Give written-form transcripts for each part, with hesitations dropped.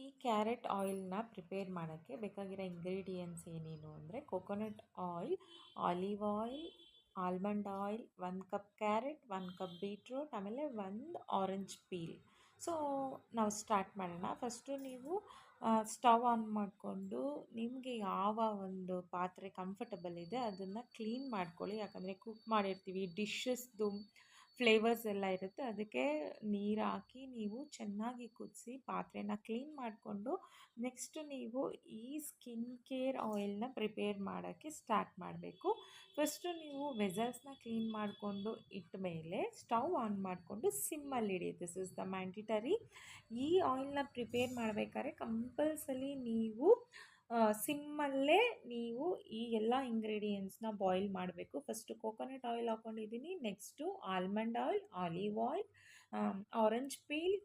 ಈ carrot ಆಯಿಲ್ನ prepare ಮಾಡೋಕ್ಕೆ ಬೇಕಾಗಿರೋ ಇಂಗ್ರೀಡಿಯೆಂಟ್ಸ್ ಏನೇನು ಅಂದರೆ coconut oil, olive oil, almond oil, 1 cup carrot, 1 cup beetroot, ಆಮೇಲೆ 1 ಆರೆಂಜ್ ಪೀಲ್. ಸೊ ನಾವು ಸ್ಟಾರ್ಟ್ ಮಾಡೋಣ. ಫಸ್ಟು ನೀವು ಸ್ಟವ್ ಆನ್ ಮಾಡಿಕೊಂಡು ನಿಮಗೆ ಯಾವ ಒಂದು ಪಾತ್ರೆ ಕಂಫರ್ಟಬಲ್ ಇದೆ ಅದನ್ನು ಕ್ಲೀನ್ ಮಾಡ್ಕೊಳ್ಳಿ. ಯಾಕಂದರೆ ಕುಕ್ ಮಾಡಿರ್ತೀವಿ, ಡಿಶಸ್ದು ಫ್ಲೇವರ್ಸ್ ಎಲ್ಲ ಇರುತ್ತೆ. ಅದಕ್ಕೆ ನೀರು ಹಾಕಿ ನೀವು ಚೆನ್ನಾಗಿ ಕುದಿಸಿ ಪಾತ್ರೆನ ಕ್ಲೀನ್ ಮಾಡಿಕೊಂಡು ನೆಕ್ಸ್ಟು ನೀವು ಈ ಸ್ಕಿನ್ ಕೇರ್ ಆಯಿಲ್ನ ಪ್ರಿಪೇರ್ ಮಾಡೋಕ್ಕೆ ಸ್ಟಾರ್ಟ್ ಮಾಡಬೇಕು. ಫಸ್ಟು ನೀವು ವೆಸಲ್ಸ್ನ ಕ್ಲೀನ್ ಮಾಡಿಕೊಂಡು ಇಟ್ಟ ಮೇಲೆ ಸ್ಟವ್ ಆನ್ ಮಾಡಿಕೊಂಡು ಸಿಮ್ಮಲ್ಲಿಡಿ. This is the mandatory. ಈ ಆಯಿಲ್ನ ಪ್ರಿಪೇರ್ ಮಾಡಬೇಕಾದ್ರೆ ಕಂಪಲ್ಸರಿ ನೀವು ಸಿಮ್ಮಲ್ಲೇ ನೀವು ಈ ಎಲ್ಲ ಇಂಗ್ರೀಡಿಯೆಂಟ್ಸ್ನ ಬಾಯ್ಲ್ ಮಾಡಬೇಕು. ಫಸ್ಟು ಕೋಕೋನಟ್ ಆಯಿಲ್ ಹಾಕ್ಕೊಂಡಿದ್ದೀನಿ, next almond oil, olive oil, orange peel,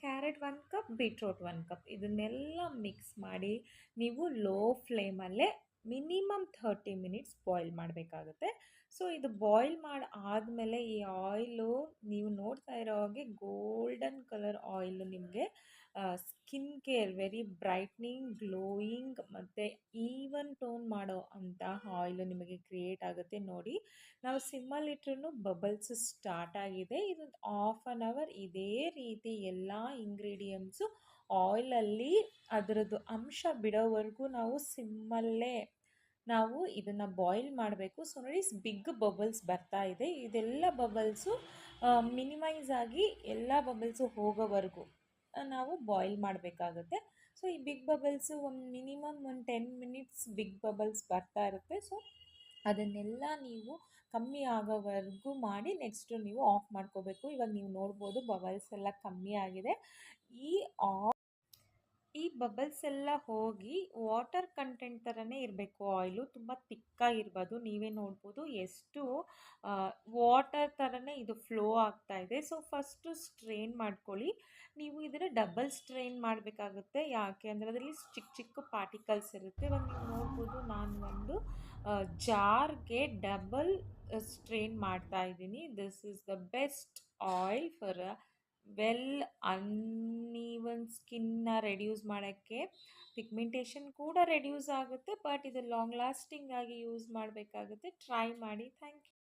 carrot 1 cup, beetroot 1 cup ಇದನ್ನೆಲ್ಲ ಮಿಕ್ಸ್ ಮಾಡಿ ನೀವು ಲೋ ಫ್ಲೇಮಲ್ಲೇ ಮಿನಿಮಮ್ 30 ಮಿನಿಟ್ಸ್ ಬಾಯ್ಲ್ ಮಾಡಬೇಕಾಗುತ್ತೆ. ಸೊ ಇದು ಬಾಯ್ಲ್ ಮಾಡಿ ಆದಮೇಲೆ ಈ ಆಯಿಲು ನೀವು ನೋಡ್ತಾ ಇರೋ ಹಾಗೆ ಗೋಲ್ಡನ್ ಕಲರ್ ಆಯಿಲು ನಿಮಗೆ skin care very brightening, glowing ಮತ್ತು ಈವನ್ ಟೋನ್ ಮಾಡೋ ಅಂಥ ಆಯಿಲು ನಿಮಗೆ ಕ್ರಿಯೇಟ್ ಆಗುತ್ತೆ. ನೋಡಿ, ನಾವು ಸಿಮ್ಮಲ್ಲಿಟ್ರೂ ಬಬಲ್ಸ್ ಸ್ಟಾರ್ಟ್ ಆಗಿದೆ. ಇದು ಹಾಫ್ ಆನ್ ಅವರ್ ಇದೇ ರೀತಿ ಎಲ್ಲ ಇಂಗ್ರೀಡಿಯೆಂಟ್ಸು ಆಯಿಲಲ್ಲಿ ಅದರದ್ದು ಅಂಶ ಬಿಡೋವರೆಗೂ ನಾವು ಸಿಮ್ಮಲ್ಲೇ ನಾವು ಇದನ್ನು ಬಾಯ್ಲ್ ಮಾಡಬೇಕು. ಸೊ ನೋಡಿ, ಬಿಗ್ ಬಬಲ್ಸ್ ಬರ್ತಾ ಇದೆ. ಇದೆಲ್ಲ ಬಬಲ್ಸು ಮಿನಿಮೈಸ್ ಆಗಿ ಎಲ್ಲ ಬಬಲ್ಸು ಹೋಗೋವರೆಗೂ ನಾವು ಬಾಯ್ಲ್ ಮಾಡಬೇಕಾಗುತ್ತೆ. ಸೊ ಈ ಬಿಗ್ ಬಬಲ್ಸು ಒಂದು ಮಿನಿಮಮ್ ಒಂದು 10 ಮಿನಿಟ್ಸ್ ಬಿಗ್ ಬಬಲ್ಸ್ ಬರ್ತಾ ಇರುತ್ತೆ. ಸೊ ಅದನ್ನೆಲ್ಲ ನೀವು ಕಮ್ಮಿ ಆಗೋವರೆಗೂ ಮಾಡಿ ನೆಕ್ಸ್ಟು ನೀವು ಆಫ್ ಮಾಡ್ಕೋಬೇಕು. ಇವಾಗ ನೀವು ನೋಡ್ಬೋದು ಬಬಲ್ಸ್ ಎಲ್ಲ ಕಮ್ಮಿ ಆಗಿದೆ. ಈ ಬಬಲ್ಸ್ ಎಲ್ಲ ಹೋಗಿ ವಾಟರ್ ಕಂಟೆಂಟ್ ಥರನೇ ಇರಬೇಕು. ಆಯಿಲು ತುಂಬ ತಿಕ್ಕಾಗಿರ್ಬಾರ್ದು. ನೀವೇ ನೋಡ್ಬೋದು ಎಷ್ಟು ವಾಟರ್ ಥರನೇ ಇದು ಫ್ಲೋ ಆಗ್ತಾ ಇದೆ. ಸೊ ಫಸ್ಟು ಸ್ಟ್ರೈನ್ ಮಾಡ್ಕೊಳ್ಳಿ. ನೀವು ಇದನ್ನು ಡಬಲ್ ಸ್ಟ್ರೈನ್ ಮಾಡಬೇಕಾಗುತ್ತೆ. ಯಾಕೆ ಅಂದರೆ ಅದರಲ್ಲಿ ಚಿಕ್ಕ ಚಿಕ್ಕ ಪಾರ್ಟಿಕಲ್ಸ್ ಇರುತ್ತೆ. ಇವಾಗ ನೀವು ನೋಡ್ಬೋದು, ನಾನು ಒಂದು ಜಾರ್ಗೆ ಡಬಲ್ ಸ್ಟ್ರೈನ್ ಮಾಡ್ತಾ ಇದ್ದೀನಿ. This is the best oil for well uneven ಸ್ಕಿನ್ನ ರೆಡ್ಯೂಸ್ ಮಾಡೋಕ್ಕೆ. ಪಿಗ್ಮೆಂಟೇಷನ್ ಕೂಡ ರೆಡ್ಯೂಸ್ ಆಗುತ್ತೆ. ಬಟ್ ಇದು ಲಾಂಗ್ ಲಾಸ್ಟಿಂಗ್ ಆಗಿ ಯೂಸ್ ಮಾಡಬೇಕಾಗುತ್ತೆ. ಟ್ರೈ ಮಾಡಿ. Thank you.